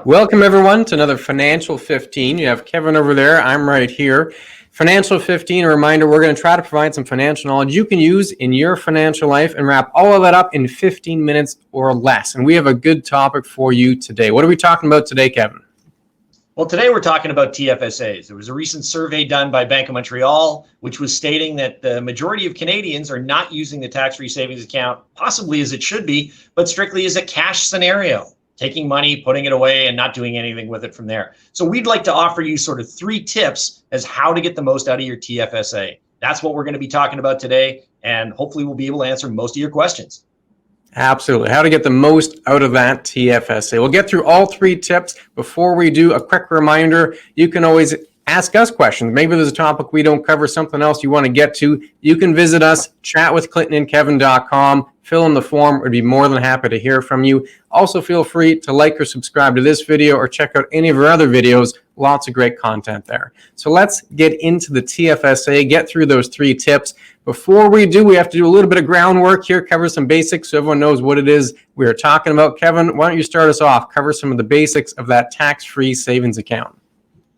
Welcome everyone to another Financial 15. You have Kevin over there, I'm right here. Financial 15, a reminder, we're going to try to provide some financial knowledge you can use in your financial life and wrap all of that up in 15 minutes or less. And we have a good topic for you today. What are we talking about today, Kevin? Well, today we're talking about TFSAs. There was a recent survey done by Bank of Montreal, which was stating that the majority of Canadians are not using the tax-free savings account, possibly as it should be, but strictly as a cash scenario, taking money, putting it away, and not doing anything with it from there. So we'd like to offer you sort of 3 tips as how to get the most out of your TFSA. That's what we're going to be talking about today, and hopefully we'll be able to answer most of your questions. Absolutely. How to get the most out of that TFSA. We'll get through all 3 tips. Before we do, a quick reminder, you can always ask us questions. Maybe there's a topic we don't cover, something else you want to get to. You can visit us, chatwithclintonandkevin.com, fill in the form. We'd be more than happy to hear from you. Also, feel free to like or subscribe to this video or check out any of our other videos. Lots of great content there. So let's get into the TFSA, get through those 3 tips. Before we do, we have to do a little bit of groundwork here, cover some basics so everyone knows what it is we are talking about. Kevin, why don't you start us off, cover some of the basics of that tax-free savings account.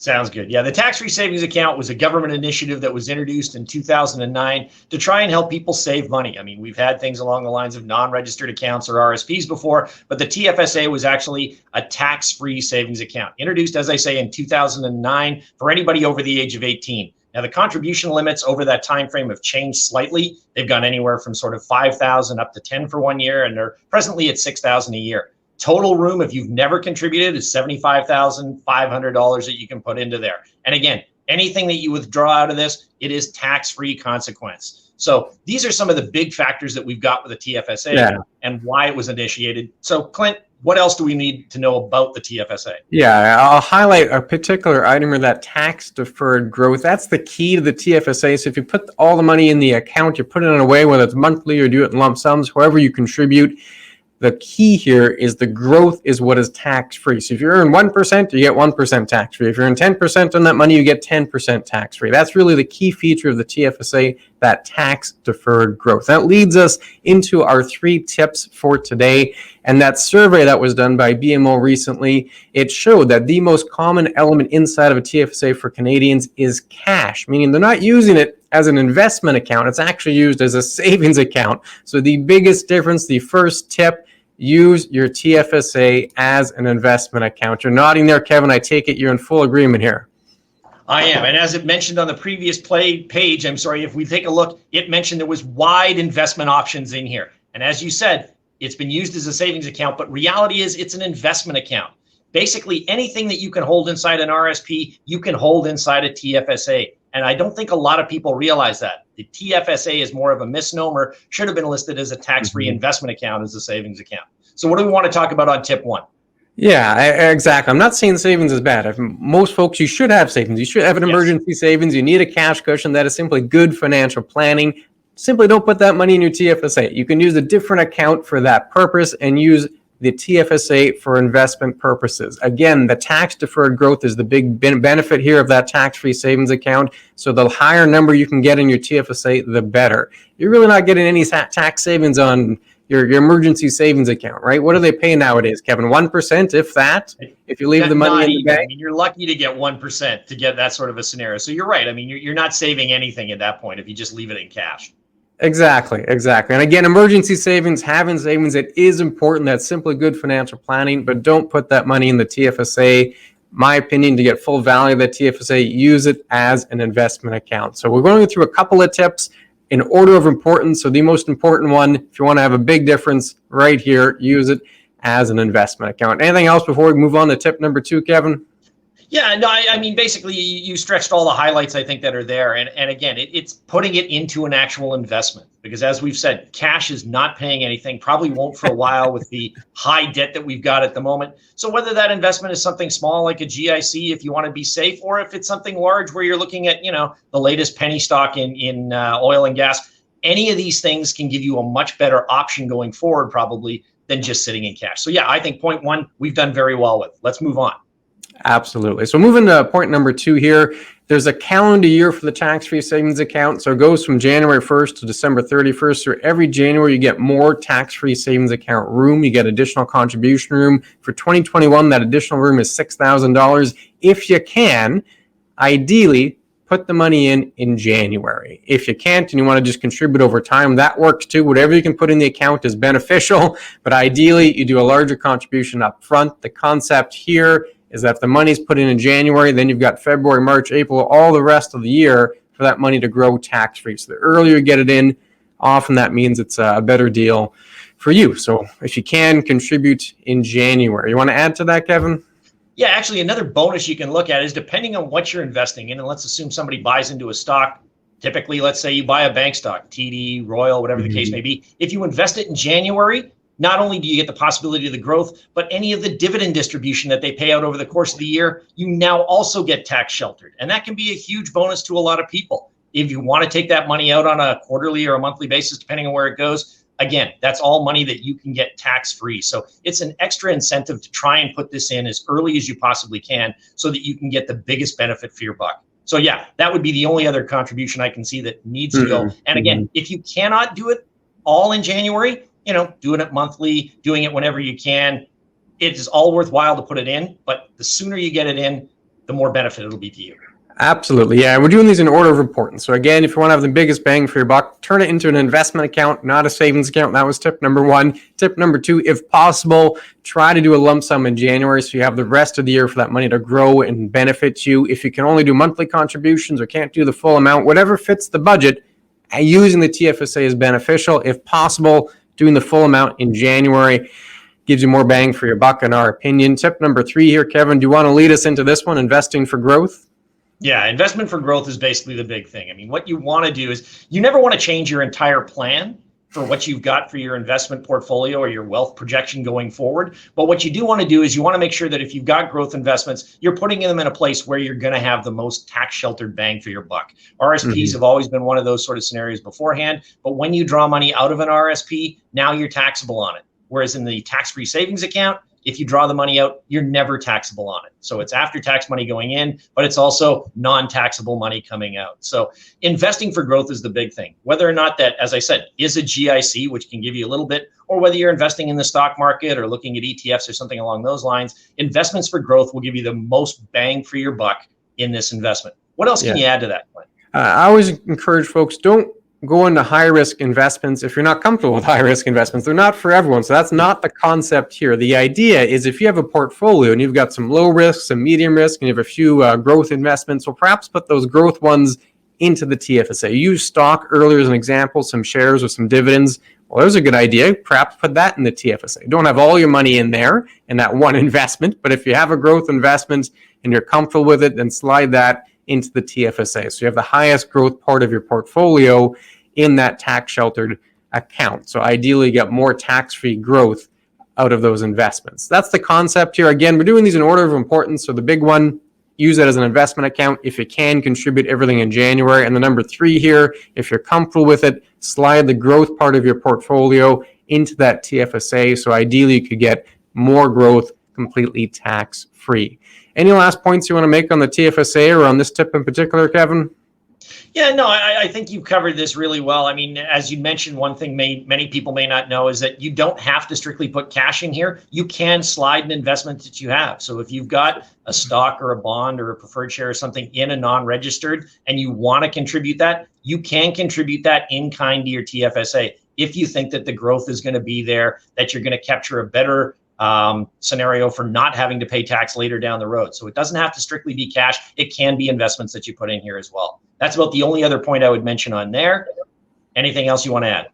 Sounds good. Yeah, the tax-free savings account was a government initiative that was introduced in 2009 to try and help people save money. I mean, we've had things along the lines of non-registered accounts or RSPs before, but the TFSA was actually a tax-free savings account, introduced, as I say, in 2009 for anybody over the age of 18. Now, the contribution limits over that time frame have changed slightly. They've gone anywhere from sort of $5,000 up to $10,000 for 1 year, and they're presently at $6,000 a year. Total room, if you've never contributed, is $75,500 that you can put into there. And again, anything that you withdraw out of this, it is tax-free consequence. So these are some of the big factors that we've got with the TFSA and why it was initiated. So Clint, what else do we need to know about the TFSA? Yeah, I'll highlight a particular item or that tax-deferred growth. That's the key to the TFSA. So if you put all the money in the account, you put it in a way, whether it's monthly or do it in lump sums, however you contribute, the key here is the growth is what is tax-free. So if you earn 1%, you get 1% tax-free. If you earn 10% on that money, you get 10% tax-free. That's really the key feature of the TFSA, that tax-deferred growth. That leads us into our 3 tips for today. And that survey that was done by BMO recently, it showed that the most common element inside of a TFSA for Canadians is cash, meaning they're not using it as an investment account. It's actually used as a savings account. So the biggest difference, the first tip, use your TFSA as an investment account. You're nodding there, Kevin. I take it you're in full agreement here. I am. And as it mentioned on the previous page, if we take a look, it mentioned there was wide investment options in here. And as you said, it's been used as a savings account, but reality is it's an investment account. Basically, anything that you can hold inside an RSP, you can hold inside a TFSA. And I don't think a lot of people realize that. The TFSA is more of a misnomer, should have been listed as a tax-free investment account as a savings account. So what do we want to talk about on tip 1? Yeah, exactly. I'm not saying savings is bad. Most folks, you should have savings. You should have an emergency savings. You need a cash cushion. That is simply good financial planning. Simply don't put that money in your TFSA. You can use a different account for that purpose and use the TFSA for investment purposes. Again, the tax-deferred growth is the big benefit here of that tax-free savings account. So the higher number you can get in your TFSA, the better. You're really not getting any tax savings on your emergency savings account, right? What do they pay nowadays, Kevin? 1%, if that, if you leave the money in the bank? I mean, you're lucky to get 1% to get that sort of a scenario. So you're right. I mean, you're not saving anything at that point if you just leave it in cash. Exactly. And again, emergency savings, having savings, it is important. That's simply good financial planning, but don't put that money in the TFSA. My opinion, to get full value of the TFSA, use it as an investment account. So we're going through a couple of tips in order of importance. So the most important one, if you want to have a big difference right here, use it as an investment account. Anything else before we move on to tip number 2, Kevin? Yeah, no, I mean, basically, you stretched all the highlights, I think, that are there. And again, it's putting it into an actual investment. Because as we've said, cash is not paying anything, probably won't for a while with the high debt that we've got at the moment. So whether that investment is something small like a GIC, if you want to be safe, or if it's something large where you're looking at, the latest penny stock in oil and gas, any of these things can give you a much better option going forward, probably, than just sitting in cash. So yeah, I think point 1, we've done very well with. Let's move on. Absolutely. So moving to point number 2 here, There's a calendar year for the tax-free savings account. So it goes from January 1st to December 31st. So every January, you get more tax-free savings account room. You get additional contribution room. For 2021, that additional room is $6,000. If you can, ideally, put the money in January. If you can't and you want to just contribute over time, that works too. Whatever you can put in the account is beneficial, but ideally you do a larger contribution up front. The concept here is that if the money's put in January, then you've got February, March, April, all the rest of the year for that money to grow tax-free. So the earlier you get it in, often that means it's a better deal for you. So if you can, contribute in January. You want to add to that, Kevin? Yeah, actually, another bonus you can look at is depending on what you're investing in, and let's assume somebody buys into a stock. Typically, let's say you buy a bank stock, TD, Royal, whatever the case may be. If you invest it in January, not only do you get the possibility of the growth, but any of the dividend distribution that they pay out over the course of the year, you now also get tax sheltered. And that can be a huge bonus to a lot of people. If you want to take that money out on a quarterly or a monthly basis, depending on where it goes, again, that's all money that you can get tax-free. So it's an extra incentive to try and put this in as early as you possibly can so that you can get the biggest benefit for your buck. So yeah, that would be the only other contribution I can see that needs to go. And again, if you cannot do it all in January, doing it monthly, doing it whenever you can, it is all worthwhile to put it in. But the sooner you get it in, the more benefit it'll be to you. Absolutely. Yeah, we're doing these in order of importance. So again, if you want to have the biggest bang for your buck, turn it into an investment account, not a savings account. That was tip number one. Tip number two, if possible, try to do a lump sum in January so you have the rest of the year for that money to grow and benefit you. If you can only do monthly contributions or can't do the full amount, whatever fits the budget, using the TFSA is beneficial. If possible, doing the full amount in January gives you more bang for your buck, in our opinion. Tip number three here, Kevin, do you want to lead us into this one, investing for growth? Yeah, investment for growth is basically the big thing. I mean, what you want to do is you never want to change your entire plan for what you've got for your investment portfolio or your wealth projection going forward. But what you do want to do is you want to make sure that if you've got growth investments, you're putting them in a place where you're going to have the most tax sheltered bang for your buck. RSPs have always been one of those sort of scenarios beforehand. But when you draw money out of an RSP, now you're taxable on it. Whereas in the tax-free savings account, if you draw the money out, you're never taxable on it. So it's after-tax money going in, but it's also non-taxable money coming out. So investing for growth is the big thing. Whether or not that, as I said, is a GIC, which can give you a little bit, or whether you're investing in the stock market or looking at ETFs or something along those lines, investments for growth will give you the most bang for your buck in this investment. What else can you add to that, Clint? I always encourage folks, don't go into high-risk investments if you're not comfortable with high-risk investments. They're not for everyone, so that's not the concept here. The idea is if you have a portfolio and you've got some low risk, some medium risk, and you have a few growth investments, well, perhaps put those growth ones into the TFSA. Use stock earlier as an example, some shares or some dividends. Well, there's a good idea. Perhaps put that in the TFSA. Don't have all your money in there in that one investment, but if you have a growth investment and you're comfortable with it, then slide that into the TFSA. So you have the highest growth part of your portfolio in that tax sheltered account. So ideally you get more tax-free growth out of those investments. That's the concept here. Again, we're doing these in order of importance. So the big one, use it as an investment account. If you can, contribute everything in January. And the number three here, if you're comfortable with it, slide the growth part of your portfolio into that TFSA. So ideally you could get more growth completely tax-free. Any last points you want to make on the TFSA or on this tip in particular, Kevin? Yeah, no, I think you've covered this really well. I mean, as you mentioned, one thing many people may not know is that you don't have to strictly put cash in here. You can slide an investment that you have. So if you've got a stock or a bond or a preferred share or something in a non-registered and you want to contribute that, you can contribute that in kind to your TFSA. If you think that the growth is going to be there, that you're going to capture a better scenario for not having to pay tax later down the road. So it doesn't have to strictly be cash. It can be investments that you put in here as well. That's about the only other point I would mention on there. Anything else you want to add?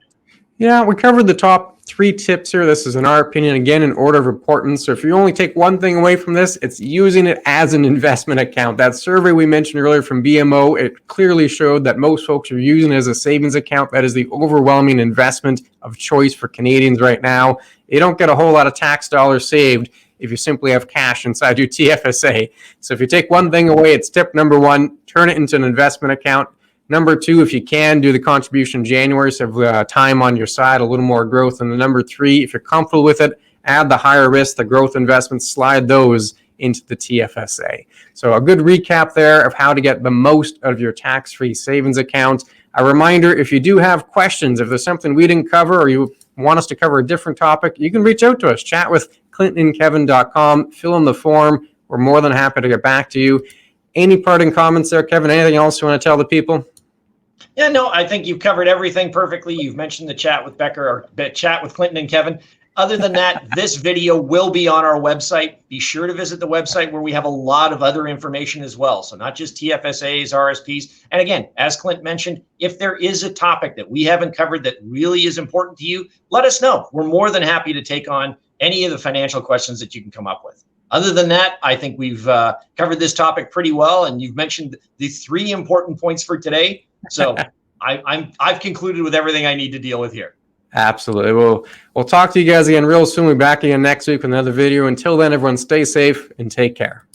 Yeah, we covered the top three tips here. This is, in our opinion, again, in order of importance. So if you only take one thing away from this, it's using it as an investment account. That survey we mentioned earlier from BMO, it clearly showed that most folks are using it as a savings account. That is the overwhelming investment of choice for Canadians right now. You don't get a whole lot of tax dollars saved if you simply have cash inside your TFSA. So if you take one thing away, it's tip number one, turn it into an investment account. Number two, if you can, do the contribution in January, so have time on your side, a little more growth. And the number three, if you're comfortable with it, add the higher risk, the growth investments, slide those into the TFSA. So a good recap there of how to get the most out of your tax-free savings account. A reminder, if you do have questions, if there's something we didn't cover or you want us to cover a different topic, you can reach out to us. Chat with clintonandkevin.com. Fill in the form. We're more than happy to get back to you. Any parting comments there, Kevin? Anything else you want to tell the people? Yeah, no, I think you've covered everything perfectly. You've mentioned the chat with Becker or chat with Clinton and Kevin. Other than that, this video will be on our website. Be sure to visit the website where we have a lot of other information as well. So not just TFSAs, RSPs. And again, as Clint mentioned, if there is a topic that we haven't covered that really is important to you, let us know. We're more than happy to take on any of the financial questions that you can come up with. Other than that, I think we've covered this topic pretty well. And you've mentioned the 3 important points for today. So I've concluded with everything I need to deal with here. Absolutely. We'll talk to you guys again real soon. We'll be back again next week with another video. Until then, everyone stay safe and take care.